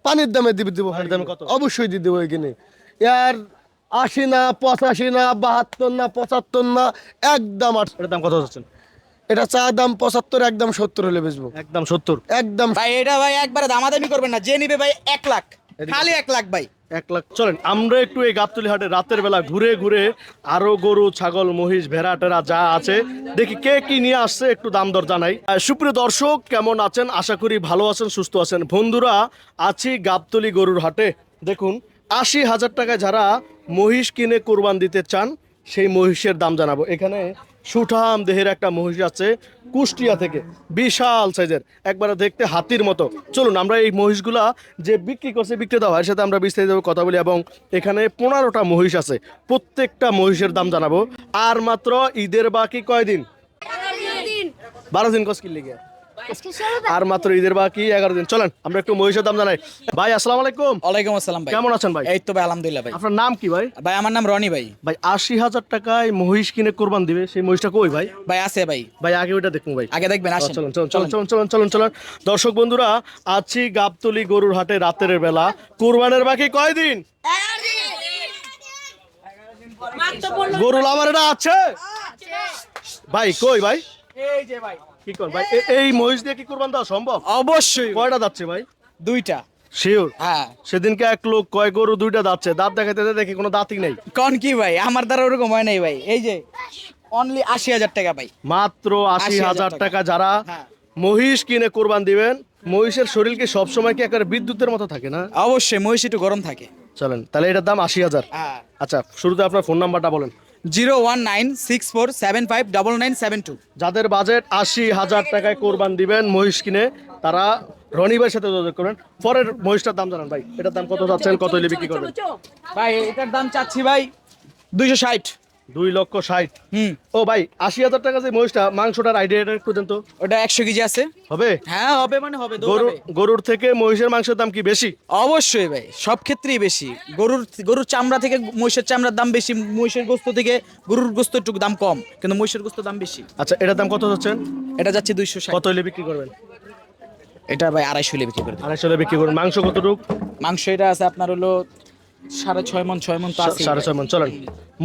পানির দামে দিব পানির দামে কত? অবশ্যই দিয়ে দেবো এখানে। আর 80 না, 85 না, 72 না, 75 না, একদম এটার দাম কত যাচ্ছেন? এটা চা দাম 75, একদম 70 হলে বেচবো। একদম 70। একদম ভাই এটা ভাই একবারে দামাদামি করবেন না, যে নিবে ভাই 1 লাখ, এদিকে খালি 1 লাখ ভাই। 1 লাখ। চলেন আমরা একটু এই গাবতলী হাটে রাতের বেলা ঘুরে ঘুরে আরো গরু ছাগল মহিষ ভেড়া টেরা যা আছে দেখি কে কি নিয়ে আসছে, একটু দাম দর জানাই। সুপ্রিয় দর্শক কেমন আছেন, আশা করি ভালো আছেন সুস্থ আছেন। বন্ধুরা আছি গাবতলী গরুর হাটে। দেখুন 80,000 টাকায় যারা মহিষ কিনে কোরবান দিতে চান সেই মহিষের দাম জানাবো। এখানে সুঠাম দেহের একটা মহিষ আছে কুষ্টিয়া থেকে, বিশাল সাইজের, একবারে দেখতে হাতির মতো। চলুন আমরা এই মহিষগুলা যে বিক্রি করছে বিক্রেতা ভাইয়ের সাথে আমরা বিস্তারিত কথা বলি। এবং এখানে 15টা মহিষ আছে, প্রত্যেকটা মহিষের দাম জানাবো। আর মাত্র ঈদের বাকি কয়দিন? 12 দিন কস কি লিগে আর মাত্র ঈদের বাকি 11 দিন। চলেন আমরা একটু মহিষের দাম জানাই। ভাই আসসালামু আলাইকুম। ওয়ালাইকুম আসসালাম ভাই, কেমন আছেন ভাই? এই তো ভাই আলহামদুলিল্লাহ ভাই। আপনার নাম কি ভাই? ভাই আমার নাম রনি ভাই। ভাই 80,000 টাকায় মহিষ কিনে কোরবান দিবে, সেই মহিষটা কই ভাই? ভাই আছে ভাই, ভাই আগে ওইটা দেখুন ভাই। আগে দেখবেন, আসেন। চলুন চলুন চলুন চলুন চলুন চলুন চলুন। দর্শক বন্ধুরা আছি গাবতলী গরুর হাটে রাতের বেলা। কোরবানের বাকি কয়দিন? গরু আমার এটা আছে ভাই, কই ভাই? এই যে ভাই, কি কর ভাই, এই মহিষ দিয়ে কি কোরবান দেওয়া সম্ভব? অবশ্যই কয়টা যাচ্ছে ভাই? 2টা। শিওর? হ্যাঁ, সেদিনকে এক লোক কয় গরু 2টা যাচ্ছে, দাঁত দেখাতে দেখি কোনো দাঁতই নেই। কোন কি ভাই, আমার দ্বারা ওরকম হয় নাই ভাই। এই যে অনলি 80,000 টাকা ভাই। মাত্র 80,000 টাকা যারা হ্যাঁ। মহিষ কিনে কোরবান দিবেন। মহিষের শরীর কি সবসময় কি একেবারে বিদ্যুতের মতো থাকে না? অবশ্যই মহিষ একটু গরম থাকে। চলেন তাহলে এটার দাম 80,000। হ্যাঁ, আচ্ছা শুরুতে আপনার ফোন নাম্বারটা বলেন। 01964759972। যাদের বাজেট 80,000 টাকায় কোরবান দিবেন মহিষ কিনে, তারা রনি ভাইয়ের সাথে যোগাযোগ করেন। পরের মহিষটার দাম জানান ভাই, এটার দাম কত যাচ্ছেন, কত হলে বিক্রি করবেন? ভাই এটার দাম চাচ্ছি ভাই 260। 2,60,000। হুম, ও ভাই 80,000 টাকা যে মহিষটা, মাংসটার আইডিয়া একটু দেন তো। ওটা 100 কেজি আছে। হবে? হ্যাঁ হবে, মানে হবে, গরুর দৌড়াবে। গরুর থেকে মহিষের মাংসের দাম কি বেশি? অবশ্যই ভাই, সব ক্ষেত্রেই বেশি। গরুর চামড়া থেকে মহিষের চামড়ার দাম বেশি, মহিষের গোস্ত থেকে গরুর গোস্ত একটু দাম কম, কিন্তু মহিষের গোস্ত দাম বেশি। আচ্ছা এটার দাম কত যাচ্ছেন, এটা যাচ্ছে 260। কত হলে বিক্রি করবেন? এটা ভাই 250 হলে বিক্রি করে দেব। 250 হলে বিক্রি করবেন। মাংস কতটুকু? মাংস এটা আছে আপনার হলো 6.5 মণ, 6 মণ তো আছে। 6.5 মণ। চলেন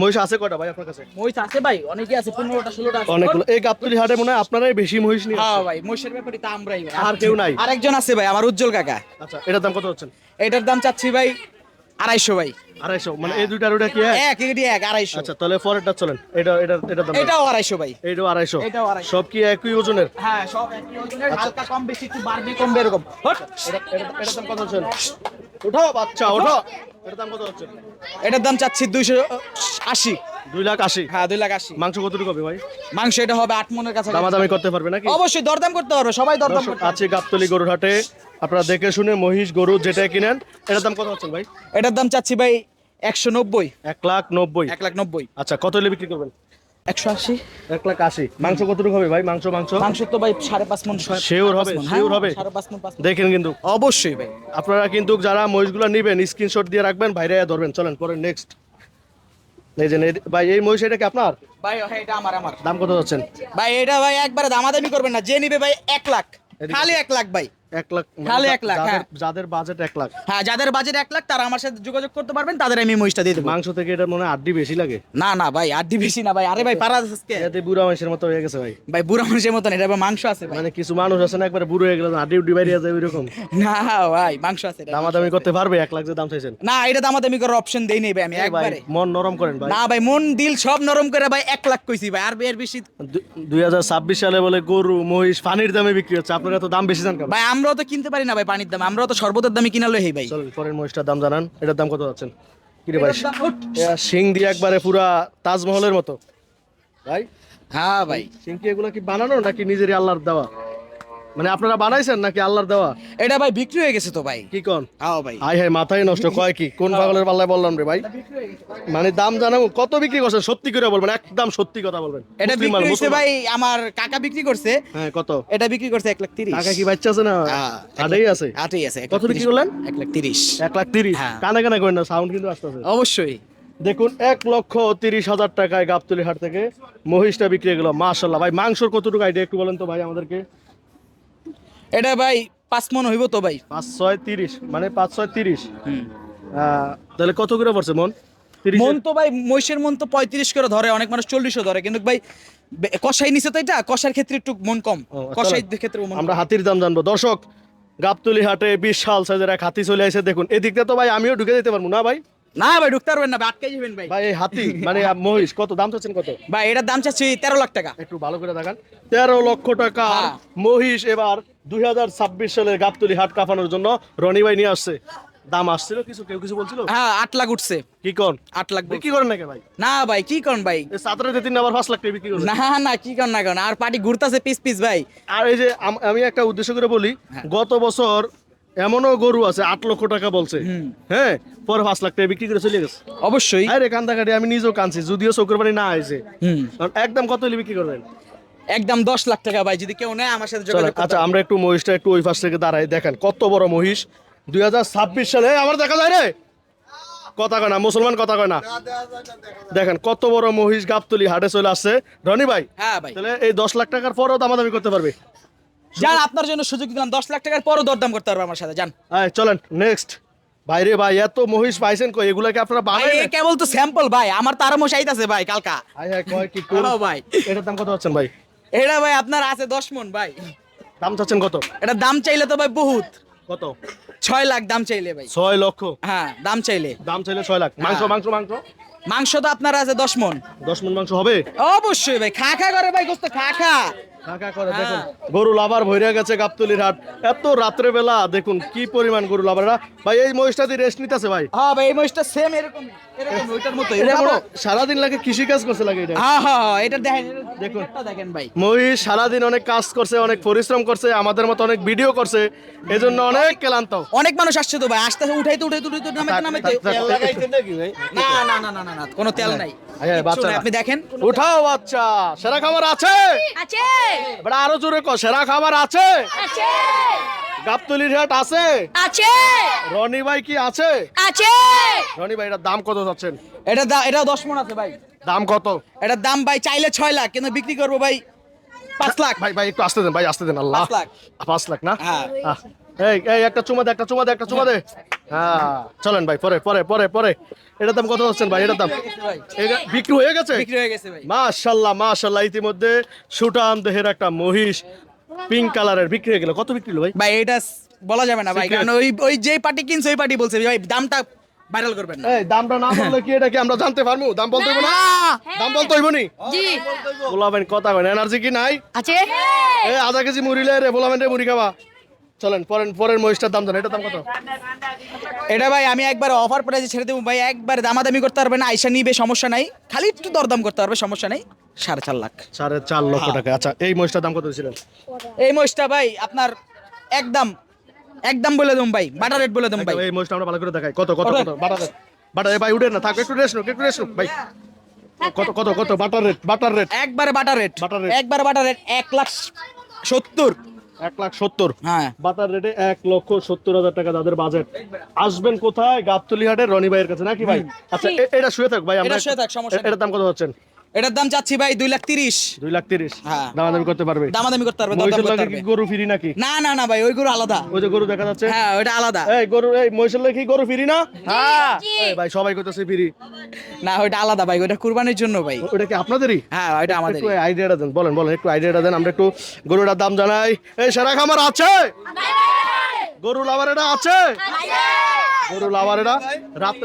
মহিষ আছে কয়টা ভাই আপনার কাছে? মহিষ আছে ভাই, অনেকে আছে, 15টা 16টা আছে। অনেকগুলো। এই গাবতলী হাটে মনে হয় আপনারাই বেশি মহিষ নিয়ে হ্যাঁ আসছেন। ভাই, মহিষের ব্যাপারে তো আমরাই ভাই। আর কেউ নাই? আরেকজন আছে ভাই, আমার উজ্জ্বল কাকা। আচ্ছা এটার দাম কত হচ্ছেন? এটার দাম চাচ্ছি ভাই 250 ভাই। 250 মানে এই দুইটার ওটা কি এক? এক এটি এক 250। আচ্ছা তাহলে পরেরটা চলেন। এটার দাম এটাও 250 ভাই। এইটাও 250। এটাও 250। সব কি একই ওজনের? হ্যাঁ সব একই ওজনের, হালকা কম বেশি, একটু বাড়বে কমবে এরকম। হট। এটার দাম কত হচ্ছেন? ওঠো বাচ্চা ওঠো। এটার দাম কত হচ্ছে? এটার দাম চাচ্ছি 280। 2,80,000। হ্যাঁ 280। মাংস কতটুকু হবে ভাই? মাংস এটা হবে 8 মণের কাছে। দামাদামি করতে পারবে নাকি? অবশ্যই দরদাম করতে পারবে, সবাই দরদাম দর্শক, করতে পারবে। আছে গাবতলী গরুর হাটে, আপনারা দেখে শুনে মহিষ গরু যেটা কিনেন। এটার দাম কত হচ্ছে ভাই? এটার দাম চাচ্ছি ভাই 190। 1,90,000। 190। আচ্ছা কত হলে বিক্রি করবেন? 180। 1,80,000। মাংস কতটুকু হবে ভাই? মাংস মাংস তো ভাই 5.5 মণ। শিওর হবে? শিওর হবে? 5.5 মণ 5 মণ। দেখেন কিন্তু অবশ্যই ভাই। আপনারা কিন্তু যারা মহিষগুলো নেবেন স্ক্রিনশট দিয়ে রাখবেন, বাইরে ধরবেন। চলেন পরে নেক্সট। এই যে ভাই এই মহিষ এটা কি আপনার? ভাই হ্যাঁ এটা আমার। দাম কত যাচ্ছেন? ভাই এটা ভাই একবারে দামাদামি করবেন না, যে নিবে ভাই 1 লাখ, খালি 1 লাখ ভাই। 1 লাখ? খালি 1 লাখ, হ্যাঁ। যাদের বাজেট 1 লাখ। হ্যাঁ যাদের বাজেট 1 লাখ তারা আমার সাথে যোগাযোগ করতে পারবেন, তাদের আমি মহিষটা দিয়ে দেবো। মাংস থেকে এটা মনে হয় আড্ডি বেশি লাগে। না না ভাই, আড্ডি বেশি না ভাই। আরে ভাই পারা আজকে এতে বুড়া মানুষের মতো হয়ে গেছে ভাই। ভাই বুড়া মানুষের মতন, এটা ভাই মাংস আছে ভাই। মানে কিছু মানুষ আছে না একবারে বুড়ো হয়ে গেল, আড্ডি উড্ডি বাইরে যায় ওইরকম। না ভাই মাংস আছে এটা। দামাদামি করতে পারবে? 1 লাখ যে দাম চাইছেন। না এটা দামাদামি করার অপশন দেই নেই ভাই আমি ভাই একবারে। মন নরম করেন ভাই। না ভাই মন দিল সব নরম করে ভাই 1 লাখ কইছি ভাই, আর এর বেশি 2026 সালে বলে গরু মহিষ পানির দামে বিক্রি হচ্ছে, আপনারা তো দাম বেশি জান কেন? ভাই আমরাও তো কিনতে পারি না ভাই পানির দাম, আমরাও তো শরবতের দামে কিনালো হেই ভাই। চলেন পরের মহিষটার দাম জানান। এটার দাম কত যাচ্ছেন? কি রে ভাই, এটার দাম- উঠ। সিং দিয়ে একবারে পুরা তাজমহলের মতো ভাই। হ্যাঁ ভাই সিং কি এগুলা কি বানানো নাকি নিজেরই আল্লাহর দেওয়া? মানে আপনারা বানাইছেন নাকি আল্লাহর দেওয়া? এটা ভাই বিক্রি হয়ে গেছে তো ভাই। কি কোন? আও ভাই আয় হায় মাথায় নষ্ট। কয় কি কোন পাগলের পাল্লায় বললাম রে ভাই? মানে দাম জানাবো কত বিক্রি করছেন, সত্যি করে বলবেন, একদম সত্যি কথা বলবেন। এটা মুসলিম মাল, বিক্রি হয়েছে মুসলমান। ভাই, আমার কাকা বিক্রি করছে। হ্যাঁ কত? এটা বিক্রি করছে 1,30,000। টাকা কি বাচ্চা আছে না? আটেই আছে। আটেই আছে। কত বিক্রি করলেন? 1,30,000। 1,30,000। হ্যাঁ। কানে কানে করেন না, সাউন্ড কিন্তু আসতেছে। অবশ্যই। দেখুন 1,30,000 টাকায় গাবতলী হাট থেকে মহিষটা বিক্রি হয়ে গেল। মাশাআল্লাহ ভাই। মাংসর কতটুকু আইডিয়া একটু বলেন তো ভাই আমাদেরকে। এটা ভাই 5 মন হইব তো ভাই। 5-6-30 মানে 5-6-30। তাহলে কত করে পড়ছে মন? 30 মন তো ভাই মহিষের মন তো 35 করে ধরে, অনেক মানুষ 40ও ধরে, কিন্তু ভাই কষাই নিছে তো, এটা কষার ক্ষেত্রে একটু মন কম, কষাই ক্ষেত্রে মন আমরা হাতির দাম জানবো। দর্শক, গাবতলী হাটে বিশাল সাইজের এক হাতি চলে আসে, দেখুন এদিকটা তো ভাই আমিও ঢুকে দিতে পারবো না ভাই। না ভাই ঢুকতে পারবেন না ভাই, আটকে যাবেন ভাই। ভাই এই হাতি মানে মহিষ কত দাম চাচ্ছেন কত? ভাই এটার দাম চাচ্ছি 13 লাখ টাকা। একটু ভালো করে দেখান। 13 লক্ষ টাকা হ্যাঁ। মহিষ এবার 2026 সালের গাবতলী হাট কাঁপানোর জন্য রনি ভাই নিয়ে আসছে। দাম আসছিল কিছু, কেউ কিছু বলছিল? হ্যাঁ 8 লাখ উঠছে। কি কোন 8 লাখ কি করেন নাকি ভাই? না ভাই কি করেন ভাই? এই সাতরাতে তিন আবার 5 লাখ টাকা বিক্রি করেন। না না কি করেন না করেন, আর পার্টি ঘুরতাছে পিস পিস ভাই। আর এই যে আমি একটা উদ্দেশ্য করে বলি, গত বছর এমনও গরু আছে 8 লক্ষ টাকা বলছে, হ্যাঁ, পরে 5 লাখ টাকা বিক্রি করে চলে গেছে। অবশ্যই। আরে কান্দাকাটি আমি নিজেও কাঁদছি, যদিও চোখের পানি না আইছে। হুম একদম কত হলে বিক্রি করবেন? একদম 10 লাখ টাকা ভাই, যদি কেউ নেয় আমার সাথে চলেন, যোগাযোগ করতে আচ্ছা হবে। আমরা একটু মহিষটা একটু ওই পাশ থেকে দাঁড়াই, দেখেন কত বড় মহিষ। 2026 সালে আমার দেখা যায় রে, কথা কয় না মুসলমান, কথা কয় না। দেখেন কত বড় মহিষ গাবতলী হাটে চলে আসছে রনি ভাই। হ্যাঁ ভাই তাহলে এই 10 লাখ টাকার পরেও দামাদামি করতে পারবে। যান, আপনার জন্য সুযোগ দিলাম, 10 লাখ টাকার পরও দরদাম করতে পারবে আমার সাথে, যান। হ্যাঁ চলেন নেক্সট। ভাইরে ভাই এত মহিষ পাইছেন কই? এগুলাকে আপনারা ভাই বানাই? এ কেবল তো স্যাম্পল ভাই, আমার তো আরো মশাই আছে ভাই কালকা। হাই হাই কয় কি কোন হ্যালো ভাই, এটার দাম কত হচ্ছেন ভাই? এটা ভাই আপনার আছে 10 মন ভাই। দাম চাচ্ছেন কত? এটা দাম চাইলে তো ভাই বহুত, কত? 6 লাখ দাম চাইলে ভাই। 6 লক্ষ হ্যাঁ দাম চাইলে। দাম চাইলে 6 লাখ। মাংস হ্যাঁ। মাংস মাংস মাংস তো আপনার আছে 10 মন। 10 মণ মাংস হবে? অবশ্যই ভাই, খা খা করে ভাই, গোস্ত খা খা। কাকা করে হ্যাঁ। দেখুন গরু লাভার ভইরা গেছে গাবতলীর হাট। এত রাত্রে বেলা দেখুন কি পরিমাণ গরু লাভাররা। ভাই এই মহিষটা দিয়ে রেস্ট নিতেছে ভাই। হ্যাঁ ভাই এই মহিষটা সেম এরকম এরকম ওইটার মতো এটা এরকম। মনে হয় সারাদিন লাগে কৃষি কাজ করছে লাগে এটা। হ্যাঁ হ্যাঁ এটা দেখেন, দেখুন। এটা দেখেন ভাই। মহিষ সারাদিন অনেক কাজ করছে, অনেক পরিশ্রম করছে, আমাদের মতো অনেক ভিডিও করছে, এজন্য অনেক ক্লান্ত। অনেক মানুষ আসছে তো ভাই, আসতে উঠাইতে নামাইতে নামাইতে। না না না না না না কোনো তেল নাই। হ্যাঁ, কিচ্ছু বাচ্চারা। নাই, আপনি দেখেন। উঠাও বাচ্চা, সেরা খাবার আছে? আছে এবার আরো জোরে কর, সেরা খাবার আছে? আছে গাবতলীর হাট আছে? আছে রনি ভাই কি আছে? আছে রনি ভাই এটার দাম কত যাচ্ছেন? এটা 10 মণ আছে ভাই। দাম কত? এটার দাম ভাই চাইলে 6 লাখ, কিন্তু বিক্রি করবো ভাই 5 লাখ। ভাই ভাই একটু আসতে দেন, ভাই আসতে দেন। আল্লাহ 5 লাখ। 5 লাখ না? হ্যাঁ। আহ, এই এই একটা চুমা দে, একটা চুমা দে, একটা চুমা দে। হ্যাঁ চলেন ভাই, পরে পরে পরে পরে এটার দাম কত যাচ্ছেন ভাই? এটার দাম ভাই এটা বিক্রি হয়ে গেছে? বিক্রি হয়ে গেছে ভাই। মাশাআল্লাহ মাশাআল্লাহ, ইতিমধ্যে সুটাম দেহের একটা মহিষ পিঙ্ক কালারের বিক্রি হয়ে গেল। কত বিক্রি হলো ভাই? ভাই এটা বলা যাবে না ভাই, Secret. কারণ ওই ওই যেই পার্টি কিনছে ওই পার্টি বলছে ভাই দামটা ভাইরাল করবেন না। এই দামটা না বললে কি এটা কি আমরা জানতে পারবো? দাম বলতে হইব না? দাম বলতে হইব নি? জি বলাবেন কথা কয় এনার্জি কি নাই? আছে এই আধা কেজি মুড়ি লে রে, বলাবেন রে মুড়ি খাবা। চলেন পরের মহিষটার দাম জানেন, এটার দাম কত? এটা ভাই আমি একবার অফার প্রাইসে ছেড়ে দেবো ভাই, একবার দামাদামি করতে পারবে না, আইসা নিবে সমস্যা নাই, খালি একটু দরদাম করতে পারবে সমস্যা নাই। 4.5 লাখ 4.5 লক্ষ টাকা। আচ্ছা এই মহিষটার দাম কত দিয়েছিলেন? এই মহিষটা ভাই আপনার একদম একদম বলে দেবো ভাই, বাটার রেট বলে দেবো ভাই। এই মহিষটা আমরা ভালো করে দেখাই। কত কত ওঠেন। কত? বাটার ভাই উঠেন না, থাক একটু রেস্ট নাও ভাই। কত কত কত বাটার রেট? একবারে বাটার রেট, Butter rate। একবারে বাটার রেট 1,70,000। 1,70,000। হ্যাঁ বাটার রেটে 1,70,000 টাকা তাদের বাজেট। আসবেন কোথায়? গাবতলী হাটের রনি ভাইয়ের কাছে নাকি ভাই? আচ্ছা এটা শুয়ে থাক ভাই, আমরা এটা শুয়ে থাক, সমস্যা নেই। এটার দাম কত হচ্ছেন? এটার দাম চাচ্ছি ভাই 2,30,000। 2,30,000। হ্যাঁ। দামাদামি করতে পারবে? দামাদামি করতে পারবে, দরদাম মহিষের করতে লাগে কি পারবে। গরু ফ্রি নাকি? না না না ভাই ওই গরু আলাদা। ওই যে গরু দেখা যাচ্ছে, হ্যাঁ ওইটা আলাদা। এই গরু এই মহিষের লাগে কি গরু ফ্রি না? হ্যাঁ এই ভাই সবাই কইতাছে ফ্রি। না ওইটা আলাদা ভাই, ওইটা কুরবানির জন্য ভাই। ওটা কি আপনাদেরই? হ্যাঁ ওইটা আমাদের। একটু আইডিয়াটা দেন, বলেন একটু আইডিয়াটা দেন, আমরা একটু গরুটার দাম জানাই। এই সেরা খামার আছে? গরু লাভার এটা আছে? গরু লাভার এটা রাত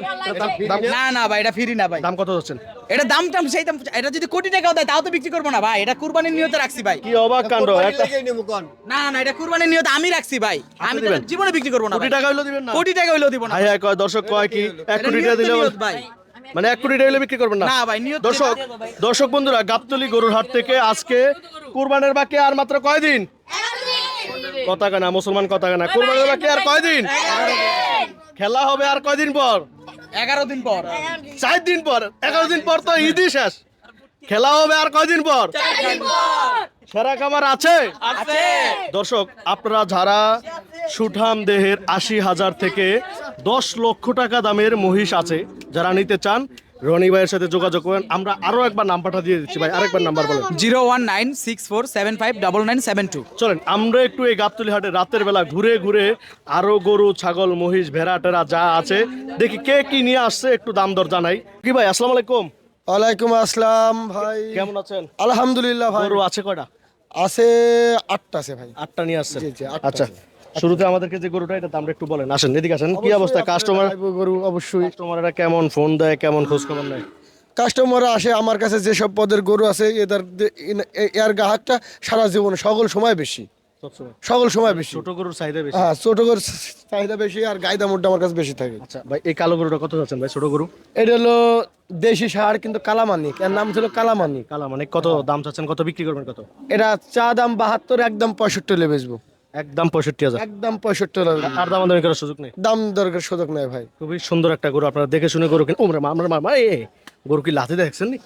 দাম না না ভাই এটা ফ্রি না ভাই। দাম কত হচ্ছেন? এটা দাম সেই দাম, এটা যদি কোটি টাকাও দেয় তাও তো বিক্রি করবো না ভাই, এটা কুরবানির নিয়তে রাখছি ভাই। কি অবাক কাণ্ড! একটা না না এটা কুরবানির নিয়তে আমি রাখছি ভাই, আমি তো দিবেন? জীবনে বিক্রি করবো না কোটি ভাই। টাকা হইলো দিবেন না? কোটি টাকা হইলেও দিব না হাই হাই কয় দর্শক কয় কি 1 এটা কোটি টাকা নিয়তে দিলে নিয়ত ভাই। মানে 1 কোটি টাকা হইলে বিক্রি করবেন না? না ভাই নিয়ত দর্শক দর্শক বন্ধুরা, গাবতলী গরুর হাট থেকে আজকে কুরবানের বাকি আর মাত্র কয়দিন? কথা কেনা মুসলমান, কথা কেনা। কুরবানের বাকি আর কয়দিন? খেলা হবে আর কয়দিন পর? 11 দিন পর। 4 দিন পর। 11 দিন পর তো ঈদই শেষ। খেলা হবে আর কয়দিন পর? সেরা খামার আছে? আছে। দর্শক আপনারা যারা সুঠাম দেহের 80,000 থেকে 10 লক্ষ টাকা দামের মহিষ আছে যারা নিতে চান, রনি ভাইয়ের সাথে যোগাযোগ করেন। আমরা আরো একবার নাম্বারটা দিয়ে দিচ্ছি ভাই, আরেকবার নাম্বার বলেন। 01964759972। চলেন আমরা একটু এই গাবতলী হাটে রাতের বেলা ঘুরে ঘুরে আরো গরু ছাগল মহিষ ভেড়া টেরা যা আছে দেখি কে কি নিয়ে আসছে, একটু দাম দর জানাই। কি ভাই, আসসালামু আলাইকুম, ওয়ালাইকুম আসসালাম ভাই। কেমন আছেন? আলহামদুলিল্লাহ ভাই। গরু আছে কয়টা? আছে 8টা আছে ভাই। 8টা নিয়ে আসছেন? জি, 8টা আচ্ছা, আছে। শুরুতে আমাদেরকে যে গরুটা এটা দামটা একটু বলেন। আসেন এদিকে আসেন, কি অবস্থা? কাস্টমার গরু অবশ্যই কাস্টমাররা কেমন ফোন দেয়, কেমন খোঁজ খবর নেয়? কাস্টমাররা আসে আমার কাছে, যেসব পদের গরু আছে এর গ্রাহকটা সারা জীবনে সকল সময় বেশি, সবসময় সকল সময় বেশি। ছোট গরুর চাহিদা বেশি। হ্যাঁ, ছোট গরুর চাহিদা বেশি আর গাইদা মোটটা আমার কাছে বেশি থাকে। আচ্ছা ভাই, এই কালো গরুটা কত যাচ্ছেন ভাই? ছোট গরু এটা হলো দেশি ষাঁড়, কিন্তু কালামানিক, এর নাম ছিল কালামানিক। কালা মানে কত দাম চাচ্ছেন, কত বিক্রি করবেন কত? এটা চা দাম 72, একদম 65 হলে বেচবো। একদম 65,000। একদম 65 হলে আর দাম দামি করার সুযোগ নেই? দাম দরকার সুযোগ নেই ভাই। খুবই সুন্দর একটা গরু, আপনারা দেখে শুনে গরু কিনে। ওমরে মা, আমরা মা এ গরু কি লাথি দেখছেন নি?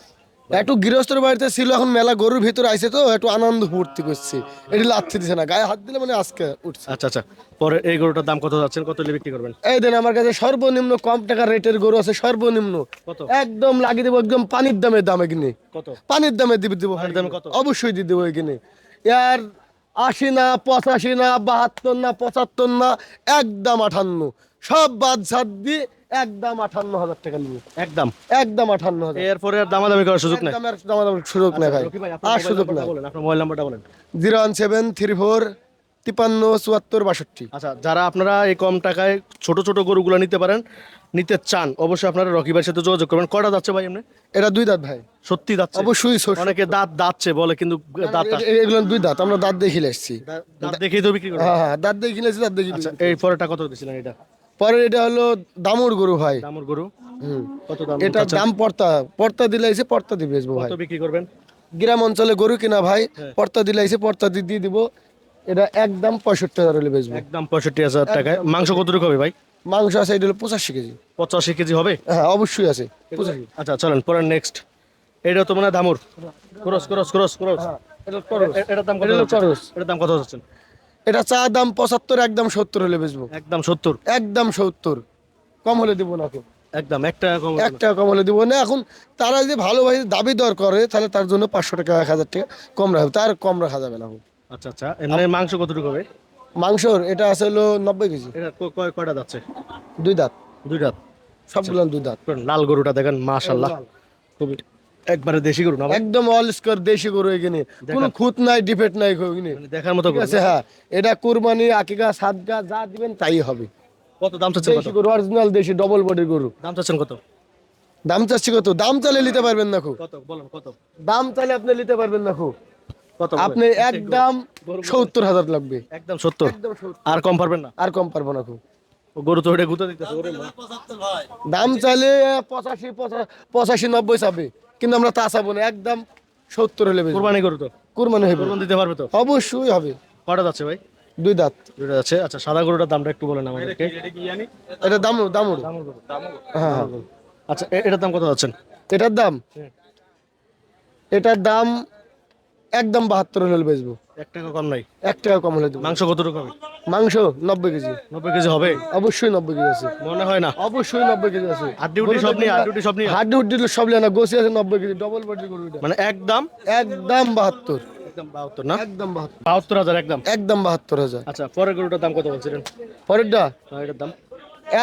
একটু গৃহস্থর বাড়িতে ছিল, এখন মেলা গরুর ভিতরে আইছে তো একটু আনন্দ ফুর্তি করছে। এটি লাথি দিছে না, গায়ে হাত দিলে মানে আজকে উঠছে। আচ্ছা আচ্ছা, পরে এই গরুটার দাম কত যাচ্ছেন, কত হলে বিক্রি করবেন? এই দেন আমার কাছে সর্বনিম্ন কম টাকার রেটের গরু আছে, সর্বনিম্ন কত? একদম লাগিয়ে দেবো, একদম পানির দামে কিনে। কত? পানির দামে দেবো পানির দামে কত? অবশ্যই দিয়ে দেবো কিনে। ইয়ার 80 না, 85 না, 72 না, 75 না, একদম 58, সব বাদ সাদ দিয়ে একদম 58,000 টাকা নিবো। একদম একদম 58,000। এরপরে আর দামাদামি করার সুযোগ নেই? একদম আর দামাদামির সুযোগ নেই ভাই, রকি ভাই, আপনার আর মোবাইল সুযোগ নাম্বারটা নেই। বলেন, আপনার মোবাইল নাম্বারটা বলেন। 01734 53 74 62। আচ্ছা, যারা আপনারা এই কম টাকায় ছোট ছোট গরুগুলো নিতে পারেন, নিতে চান, অবশ্যই আপনারা রকি ভাইয়ের সাথে যোগাযোগ করবেন। কয়টা যাচ্ছে ভাই এমনি? এটা 2 দাঁত ভাই। সত্যি যাচ্ছে? অবশ্যই অনেকে দাঁত দাঁতছে বলে, কিন্তু দাঁত এগুলো 2 দাঁত, আমরা দাঁত দেখে এসেছি। দাঁত দেখেই তো বিক্রি করবেন। হ্যাঁ হ্যাঁ, দাঁত দেখে এসেছি, দাঁত দেখি। আচ্ছা, এই পরেরটা কত দিছিলেন? এটা পরে এটা হলো দামুর গরু ভাই। দামর গরু হুম। কত দাম? এটা দাম পর্তা দিলে এসে পর্তা দিয়ে বেচবো ভাই। কত বিক্রি করবেন? গ্রাম অঞ্চলে গরু কিনা ভাই, পর্তা দিলে এসে পর্তা দিয়ে দিব। এটা একদম 65,000 হলে বেচবো। একদম 65,000 টাকায়। মাংস কতটুকু হবে ভাই? মাংস আছে এটা হলো 85 কেজি। 85 কেজি হবে? হ্যাঁ অবশ্যই আছে 85। আচ্ছা চলেন পরের নেক্সট। এটা তো মানে দামুর ক্রস ক্রস ক্রস ক্রস। এটা করস। এটার দাম কত? এটা হলো যাচ্ছে? করস। এটার দাম কত যাচ্ছেন? এটা চা দাম 75, একদম 70 হলে বেচবো। একদম 70? একদম 70, কম হলে দিব না। একদম 1 টাকা কম? 1 টাকা কম হলে দিব না। এখন তারা যদি ভালোভাবে দাবি দর করে তাহলে তার জন্য 500 টাকা 1000 টাকা কম রাখবে, তার কম রাখা যাবে না। আচ্ছা আচ্ছা, এমনি মাংস কতটুকু হবে? মাংসর এটা আছে হলো 90 কেজি। এটা কয়টা যাচ্ছে? 2 দাঁত, 2 দাঁত? সবগুলো 2 দাঁত। লাল গরুটা দেখেন, মাশাআল্লাহ, খুবই একবারে দেশি গরু না ভাই? একদম অল স্কোর দেশি গরু এখানে, কোনো খুঁত নাই, ডিফেক্ট নাই এখানে। মানে দেখার মতো ঠিক গরু আছে? না? হ্যাঁ, এটা কুরবানি, আকিকা, সাদগা যা দিবেন তাই হবে। কত দাম চাচ্ছেন? কত দেশি গরু, অরিজিনাল দেশি ডবল বডির গরু। দাম চাচ্ছেন কত? দাম চাচ্ছি কত? দাম চালে নিতে পারবেন না খুব। কত বলেন, কত? দাম চালে আপনি নিতে পারবেন না খুব। কত আপনি একদম 70,000 লাগবে। একদম 70? একদম 70, আর কম পারবেন না? আর কম পারবো না খুব। ও গরু তো ওটা গুঁতো দিতেছে। ওরে মা। দাম চাইলে 85 90 চাবে, কিন্তু আমরা তা চাবো না, একদম 70 হলে বেচবো। কুরবানি গরু তো, কুরবানি হবে, কুরবানি দিতে পারবে তো? অবশ্যই হবে। কটা যাচ্ছে ভাই? 2 দাঁত। দুটো যাচ্ছে। আচ্ছা, সাদা গরুটার দামটা একটু বলেন আমাদেরকে। এটা দামুর। হ্যাঁ হ্যাঁ। আচ্ছা, এটার দাম কত যাচ্ছেন? এটার দাম, এটার দাম একদম 72 হলে বেচবো। 1 টাকা কম নাই? 1 টাকা কম হলে দেবো। মাংস কতটুকু হবে? মাংস 90 কেজি। 90 কেজি হবে? অবশ্যই 90 কেজি আছে। মনে হয় না। অবশ্যই 90 কেজি আছে। হাড্ডি উড্ডি সব নিয়ে, হাড্ডি উড্ডি সব নিয়ে? হাড্ডি উড্ডি সব লেনা, গোছি আছে 90 কেজি, ডবল বডি গরু এটা। মানে একদম একদম 72। একদম 72 না? একদম 72। 72,000 একদম? একদম 72,000। আচ্ছা, পরের গরুটার দাম কত বলছিলেন? পরেরটা এটার দাম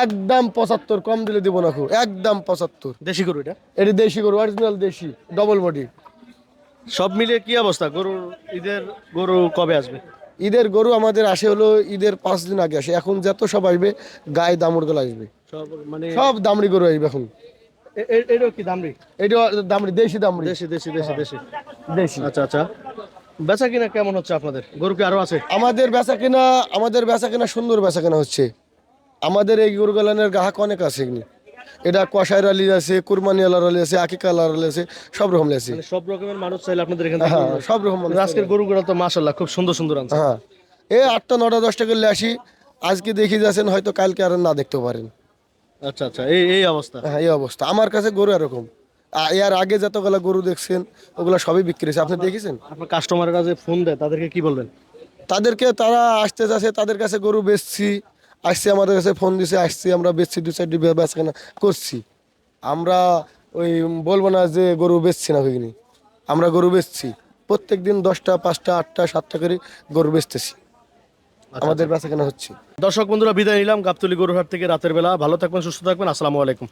একদম 75, কম দিলে দিব না খুব। একদম 75। দেশি গরু এটা? এটি দেশি গরু, অরিজিনাল দেশি ডবল বডি। সব মিলে কি অবস্থা গরুর? ঈদের গরু কবে আসবে? ঈদের গরু আমাদের আসে হলো ঈদের 5 দিন আগে আসে। এখন যত সব আসবে গায়ে দামুর গলা আসবে, সব মানে সব দামড়ি গরু আসবে এখন। এটা কি দামরি? এটা দামড়ি, দেশি দামড়ি, দেশি দেশি দেশি দেশি। দেশি। আচ্ছা আচ্ছা, বেচা কিনা কেমন হচ্ছে আপনাদের? গরু কি আরো আছে? আমাদের বেচা কেনা সুন্দর বেচা কেনা হচ্ছে। আমাদের এই গরু গালানের গ্রাহক অনেক আছে এগুলি। এটা কষাই আলি আছে, কুরবানি আলার আলি আছে, আকিকা আলার আলি আছে, সব রকম আছে। মানে সব রকমের মানুষ চাইলে আপনাদের এখানে? হ্যাঁ, সব রকম মানুষ। আজকের গরুগুলো তো মাশাআল্লাহ খুব সুন্দর সুন্দর আনছে। হ্যাঁ, এই 8টা 9টা 10টা করলে আসি, আজকে দেখি যাচ্ছেন, হয়তো কালকে আর না দেখতে পারেন। আচ্ছা আচ্ছা, এই অবস্থা? হ্যাঁ, এই অবস্থা। আমার কাছে গরু এরকম। এর আগে যতগুলা গরু দেখছেন ওগুলা সবই বিক্রি হয়েছে, আপনি দেখেছেন। আপনার কাস্টমাররা যে ফোন দেয় তাদেরকে কি বলবেন? তাদেরকে, তারা আসতে যাচ্ছে, তাদের কাছে গরু বেচছি, আসছে আমাদের কাছে ফোন দিছে, আসছি, আমরা বেচছি, 2-4 বেচা কেনা করছি। আমরা ওই বলবো না যে গরু বেচছি না হইনি, আমরা গরু বেচছি প্রত্যেক দিন 10টা 5টা 8টা 7টা করে গরু বেচতেছি, আমাদের বেচা কেনা হচ্ছে। দর্শক বন্ধুরা, বিদায় নিলাম গাবতলী গরুহাট থেকে রাতের বেলা। ভালো থাকবেন, সুস্থ থাকবেন, আসসালামু আলাইকুম।